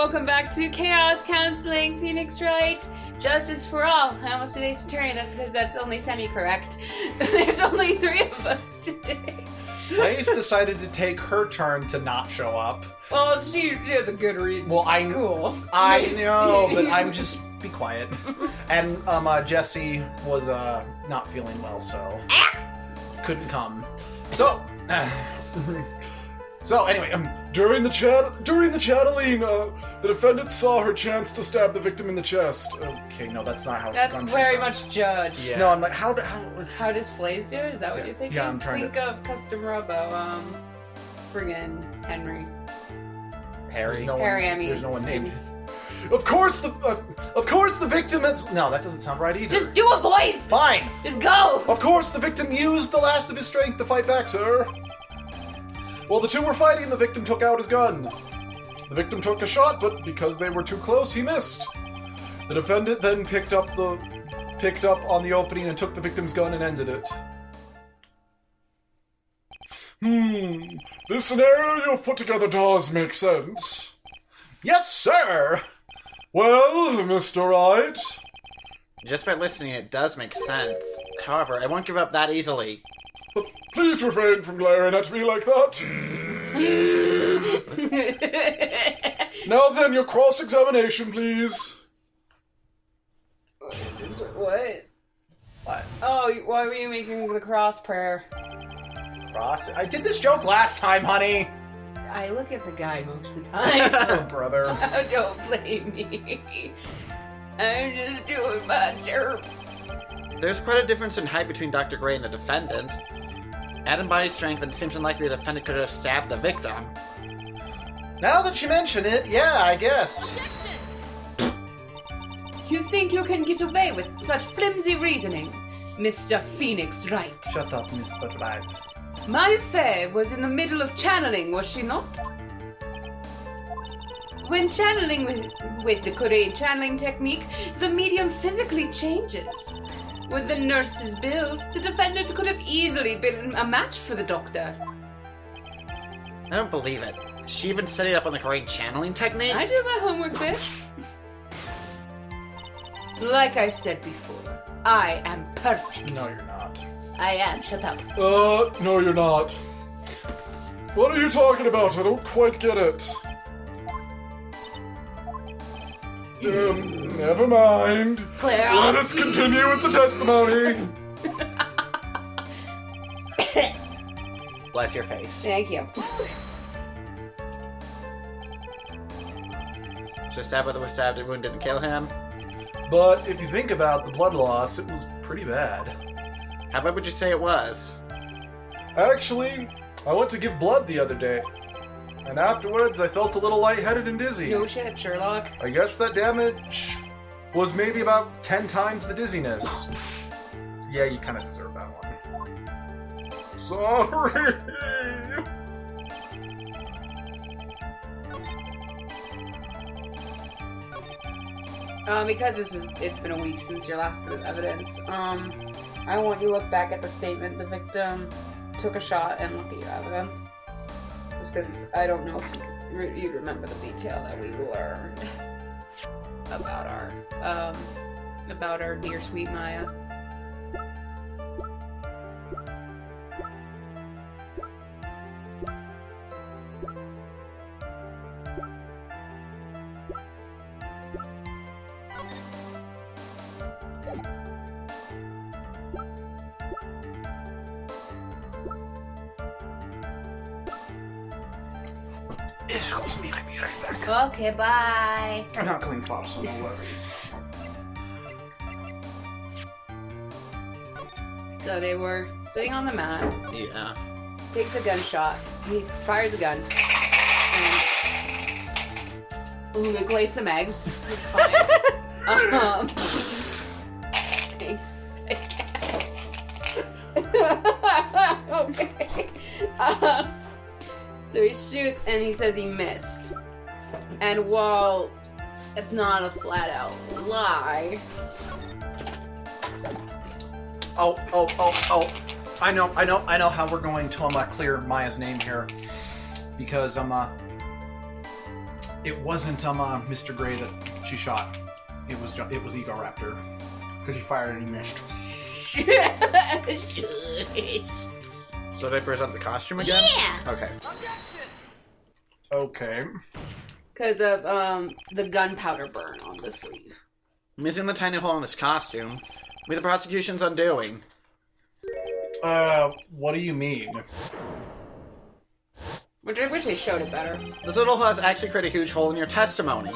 welcome back to Chaos Counseling, Phoenix Wright. Justice for all. I almost did Ace Attorney because that's only semi-correct. There's only 3 of us today. Flaze decided to take her turn to not show up. Well, she has a good reason. Well, I know, but I'm just be quiet. And Jesse was not feeling well, so couldn't come. So. So anyway, during the channeling, the defendant saw her chance to stab the victim in the chest. Okay, no, that's not how. That's very much judged. Yeah. No, I'm like, how does Flaze do it? Is that what you're thinking? Yeah, I'm trying Think of Custom Robo, friggin' Henry. Harry. Harry, I mean. There's no one named. Of course the victim is. No, that doesn't sound right either. Just do a voice. Fine. Just go. Of course, the victim used the last of his strength to fight back, sir. While the two were fighting, the victim took out his gun. The victim took a shot, but because they were too close, he missed. The defendant then picked up on the opening and took the victim's gun and ended it. This scenario you've put together does make sense. Yes, sir! Well, Mr. Wright? Just by listening, it does make sense. However, I won't give up that easily. Please refrain from glaring at me like that. Now then, your cross-examination, please. What? What? Oh, why were you making the cross prayer? Cross? I did this joke last time, honey. I look at the guide most of the time. Oh, brother. Oh, don't blame me. I'm just doing my job. There's quite a difference in height between Dr. Gray and the defendant. Add in body strength, and it seems unlikely the defendant could have stabbed the victim. Now that you mention it, yeah, I guess. You think you can get away with such flimsy reasoning, Mr. Phoenix Wright? Shut up, Mr. Wright. My fair was in the middle of channeling, was she not? When channeling with the Korean channeling technique, the medium physically changes. With the nurse's build, the defendant could have easily been a match for the doctor. I don't believe it. She even studied up on the Korean channeling technique? I do my homework, bitch. Like I said before, I am perfect. No, you're not. I am. Shut up. No, you're not. What are you talking about? I don't quite get it. Never mind. Claire. Let us continue with the testimony. Bless your face. Thank you. Just stabbed where the stabbed wound didn't kill him. But if you think about the blood loss, it was pretty bad. How bad would you say it was? Actually, I went to give blood the other day. And afterwards, I felt a little lightheaded and dizzy. No shit, Sherlock. I guess that damage was maybe about 10 times the dizziness. Yeah, you kind of deserve that one. Sorry. Because it's been a week since your last bit of evidence, I want you to look back at the statement the victim took a shot and look at your evidence. Just because I don't know if you'd remember the detail that we learned about our dear sweet Maya. Excuse me, I'll be right back. Okay, bye. I'm not going far, so no worries. So they were sitting on the mat. Yeah. Takes a gunshot. He fires a gun. And Luke lays some eggs. It's fine. Thanks, I guess. Okay. So he shoots and he says he missed. And while it's not a flat out lie. Oh. I know how we're going to clear Maya's name here. Because It wasn't Mr. Gray that she shot. It was Ego Raptor. Because he fired and he missed. So they present the costume again? Yeah. Okay. Okay. Because of the gunpowder burn on the sleeve. Missing the tiny hole in this costume will be the prosecution's undoing. What do you mean? Which I wish they showed it better. This little hole has actually created a huge hole in your testimony.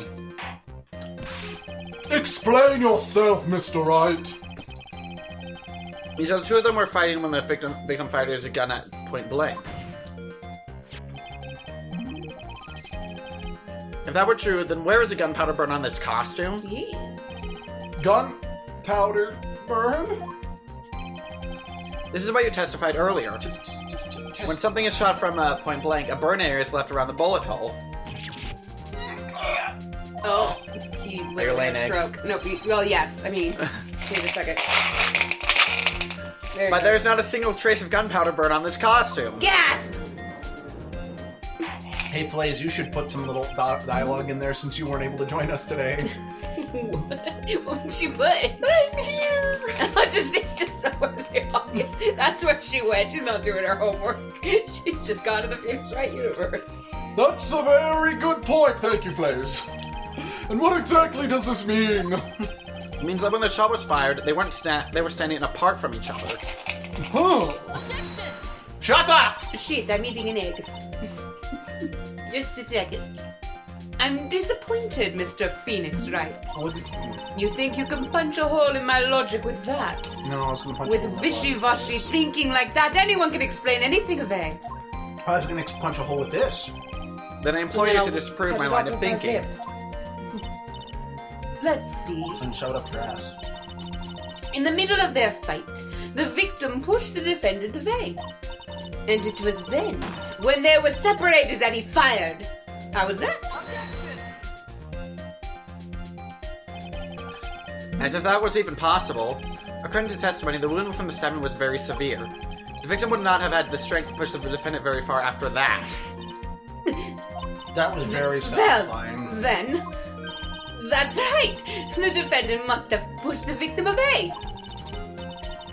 Explain yourself, Mr. Wright. These are the two of them were fighting when the victim fired his gun at point blank. If that were true, then where is the gunpowder burn on this costume? Yeah. Gunpowder burn? This is what you testified earlier. When something is shot from point blank, a burn area is left around the bullet hole. Oh, he Are you literally laying had a eggs? stroke. No, well, yes. I mean, wait a second. There it But goes. there's not a single trace of gunpowder burn on this costume. Gasp! Hey, Flaze, you should put some little dialogue in there since you weren't able to join us today. What did she put? I'm here! She's just somewhere there. That's where she went. She's not doing her homework. She's just gone to the Phoenix Wright universe. That's a very good point, thank you, Flaze. And what exactly does this mean? It means that when the shot was fired, they weren't they were standing apart from each other. Huh. Shut up! Shit, I'm eating an egg. Just a second. I'm disappointed, Mr. Phoenix Wright. What did you... You think you can punch a hole in my logic with that? No, I was going to punch With a hole in that wishy-washy thinking like that, anyone can explain anything away. one. I was going to punch a hole with this. Then I implore you Then to I'll disprove cut my it line off of with my thinking. whip. Let's see. And shove it up your ass. In the middle of their fight, the victim pushed the defendant away. And it was then, when they were separated, that he fired. How was that? As if that was even possible, according to testimony, the wound from the stabbing was very severe. The victim would not have had the strength to push the defendant very far after that. That was very Well, satisfying. then, that's right. The defendant must have pushed the victim away.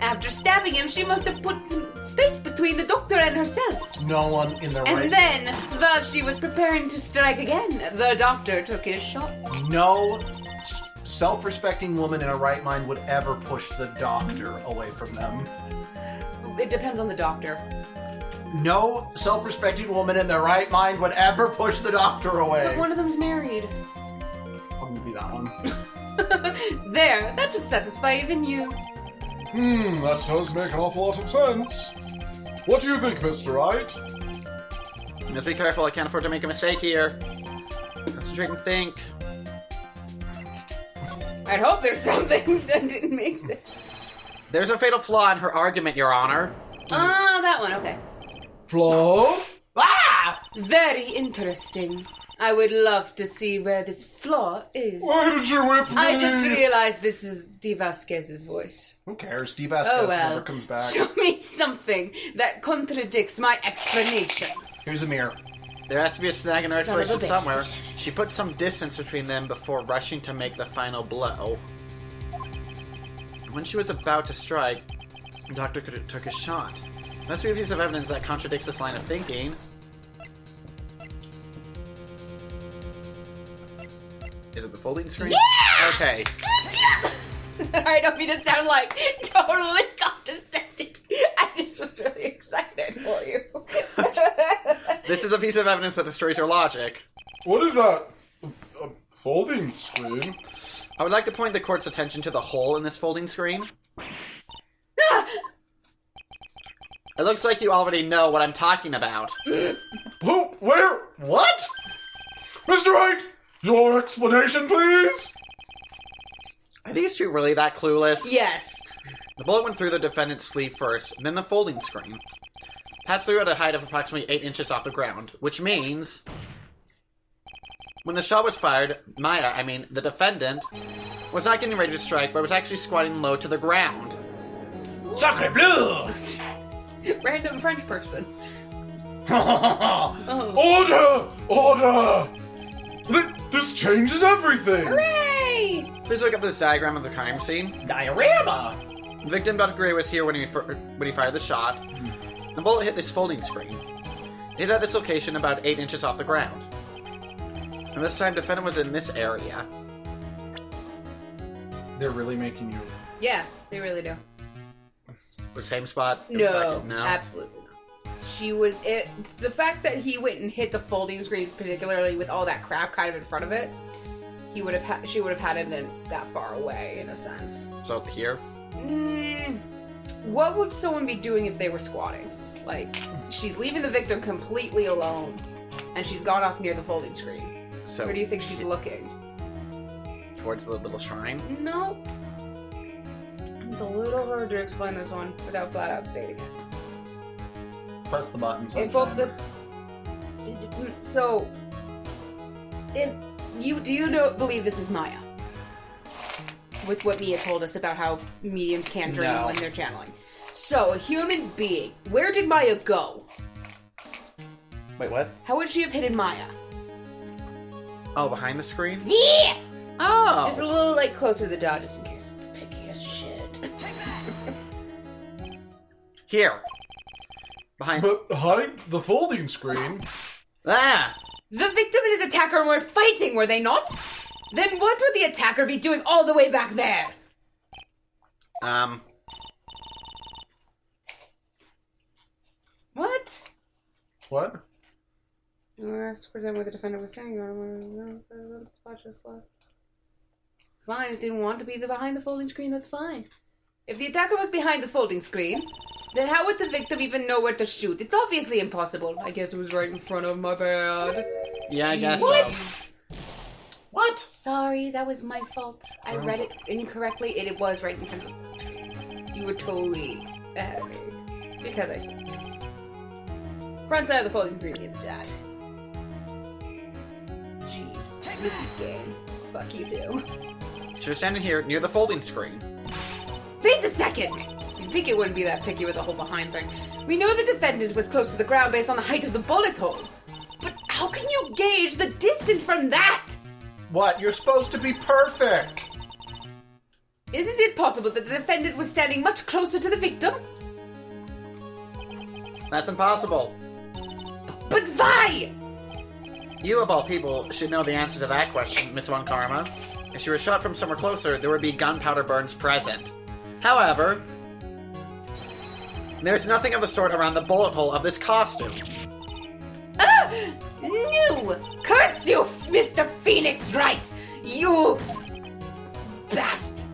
After stabbing him, she must have put some space between the doctor and herself. No one in their right... And then, while she was preparing to strike again, the doctor took his shot. No self-respecting woman in a right mind would ever push the doctor away from them. It depends on the doctor. No self-respecting woman in their right mind would ever push the doctor away. But one of them's married. I'm gonna be that one. There, that should satisfy even you. That does make an awful lot of sense. What do you think, Mr. Wright? You must be careful, I can't afford to make a mistake here. Concentrate and think. I'd hope there's something that didn't make sense. There's a fatal flaw in her argument, Your Honor. Ah, that one, okay. Flaw? Ah! Very interesting. I would love to see where this flaw is. Why did you whip me? I just realized this is Dee Vasquez's voice. Who cares? Steve Vasquez Oh well. never comes back. Show me something that contradicts my explanation. Here's a mirror. There has to be a snag in her Son of a explanation bitch. somewhere. She put some distance between them before rushing to make the final blow. When she was about to strike, the doctor could have took a shot. There must be a piece of evidence that contradicts this line of thinking. Is it the folding screen? Yeah! Okay. Good job! Sorry, I don't mean to sound like totally condescending. I just was really excited for you. This is a piece of evidence that destroys your logic. What is that? A folding screen? I would like to point the court's attention to the hole in this folding screen. It looks like you already know what I'm talking about. Who? Where? What? Mr. Wright, your explanation, please? Are these two really that clueless? Yes. The bullet went through the defendant's sleeve first, then the folding screen. Passed through at a height of approximately 8 inches off the ground, which means... when the shot was fired, the defendant, was not getting ready to strike, but was actually squatting low to the ground. Sacre bleu! Random French person. Order! Order! changes everything! Hooray! Please look at this diagram of the crime scene. Diorama! The victim, Dr. Gray, was here when he fired the shot. The bullet hit this folding screen. It hit at this location about 8 inches off the ground. And this time, defendant was in this area. They're really making you... Yeah, they really do. The same spot? No, No. absolutely not. She was it. The fact that he went and hit the folding screen, particularly with all that crap kind of in front of it, she would have had him been that far away in a sense. So here? What would someone be doing if they were squatting? Like, she's leaving the victim completely alone, and she's gone off near the folding screen. So Where do you think she's looking? towards the little shrine? No. It's a little hard to explain this one without flat out stating it. Press the button. If both the so, if you believe this is Maya? With what Mia told us about how mediums can't dream No. when they're channeling. So, a human being. Where did Maya go? Wait, what? How would she have hidden Maya? Oh, behind the screen? Yeah! Oh! Just a little, like, closer to the dot, just in case it's picky as shit. Here. Behind... But behind the folding screen... Ah! The victim and his attacker were fighting, were they not? Then what would the attacker be doing all the way back there? What? What? You were asked to present where the defendant was standing. Fine, it didn't want to be behind the folding screen, that's fine. If the attacker was behind the folding screen, then how would the victim even know where to shoot? It's obviously impossible. I guess it was right in front of my bed. Yeah, I guess What? so. What? Sorry, that was my fault. I read it incorrectly, and it was right in front of the folding screen. You were totally ahead of me. Because I said front side of the folding screen near the dot. Jeez. Ruby's game. Fuck you too. She was standing here near the folding screen. Wait a second! You'd think it wouldn't be that picky with the whole behind thing. We know the defendant was close to the ground based on the height of the bullet hole. But how can you gauge the distance from that? What? You're supposed to be perfect! Isn't it possible that the defendant was standing much closer to the victim? That's impossible. But why? You, of all people, should know the answer to that question, Miss Von Karma. If she was shot from somewhere closer, there would be gunpowder burns present. However, there's nothing of the sort around the bullet hole of this costume. No! Curse you, Mr. Phoenix Wright! You bastard!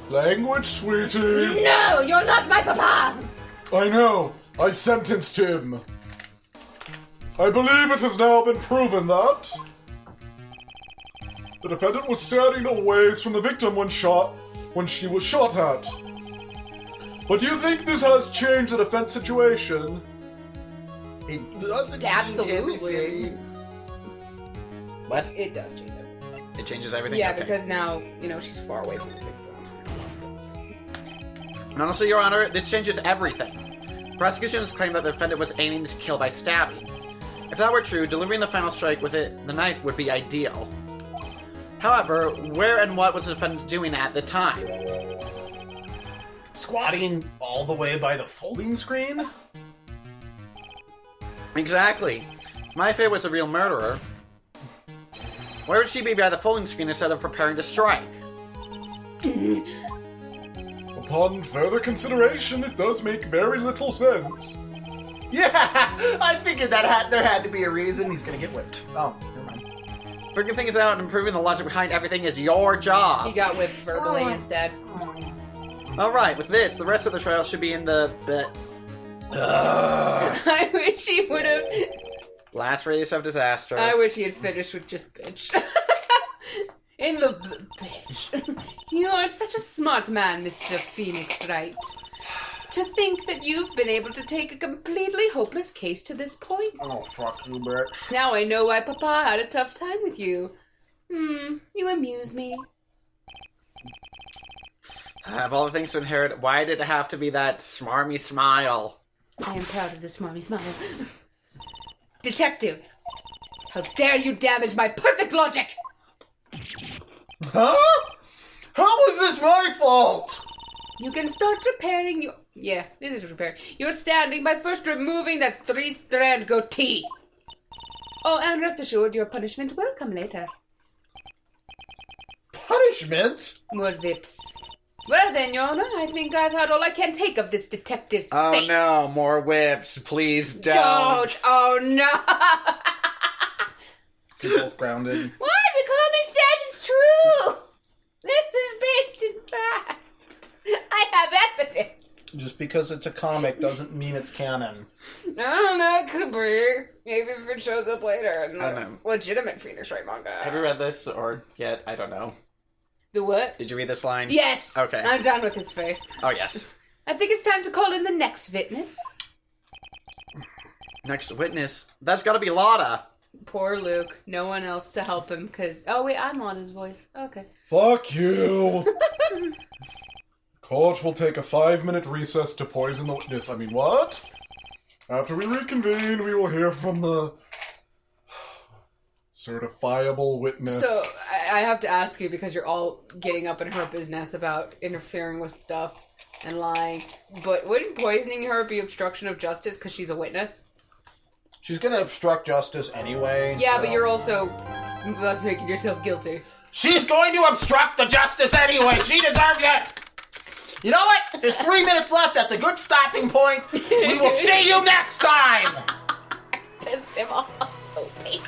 Language, sweetie! No, you're not my papa! I know! I sentenced him! I believe it has now been proven that the defendant was standing a ways from the victim when she was shot at. But do you think this has changed the defense situation? It doesn't Absolutely. anything. What? It does change it. It changes everything? Yeah, Okay. because now, she's far away from the victim. And honestly, Your Honor, this changes everything. The prosecution has claimed that the defendant was aiming to kill by stabbing. If that were true, delivering the final strike with the knife would be ideal. However, where and what was the defendant doing at the time? Squatting all the way by the folding screen? Exactly. If my fate was the real murderer, where would she be by the folding screen instead of preparing to strike? Upon further consideration, it does make very little sense. Yeah! I figured that there had to be a reason. He's gonna get whipped. Oh, never mind. Figuring things out and improving the logic behind everything is your job. He got whipped verbally instead. Alright, with this, the rest of the trial should be in the I wish he would have. last radius of disaster. I wish he had finished with just bitch. In the bitch. You are such a smart man, Mr. Phoenix Wright. To think that you've been able to take a completely hopeless case to this point. Oh, fuck you, bitch. Now I know why Papa had a tough time with you. You amuse me. Of all the things to inherit, why did it have to be that smarmy smile? I am proud of this smarmy smile. Detective, How dare you damage my perfect logic! Huh? How is this my fault? You can start repairing your... Yeah, this is repair. Your standing by first removing that 3-strand goatee. Oh, and rest assured, your punishment will come later. Punishment? More vips. Well then, Your Honor, I think I've had all I can take of this detective's Oh face. no, more whips. Please don't. Don't! Oh no! You're both grounded. What? The comic says it's true! This is based in fact. I have evidence. Just because it's a comic doesn't mean it's canon. I don't know, it could be. Maybe if it shows up later in I don't the know. legitimate Phoenix Wright manga. Have you read this or yet? I don't know. The what? Did you read this line? Yes! Okay. I'm done with his face. Oh, yes. I think it's time to call in the next witness. Next witness. That's gotta be Lotta. Poor Luke. No one else to help him, because... Oh, wait, I'm on his voice. Okay. Fuck you. Court will take a 5-minute recess to poison the witness. I mean, what? After we reconvene, we will hear from the certifiable witness. So, I have to ask you, because you're all getting up in her business about interfering with stuff and lying, but wouldn't poisoning her be obstruction of justice because she's a witness? She's gonna obstruct justice anyway. Yeah, so- but you're also thus making yourself guilty. She's going to obstruct the justice anyway! She deserves it! You know what? There's 3 minutes left. That's a good stopping point. We will see you next time! Pissed him off so bad.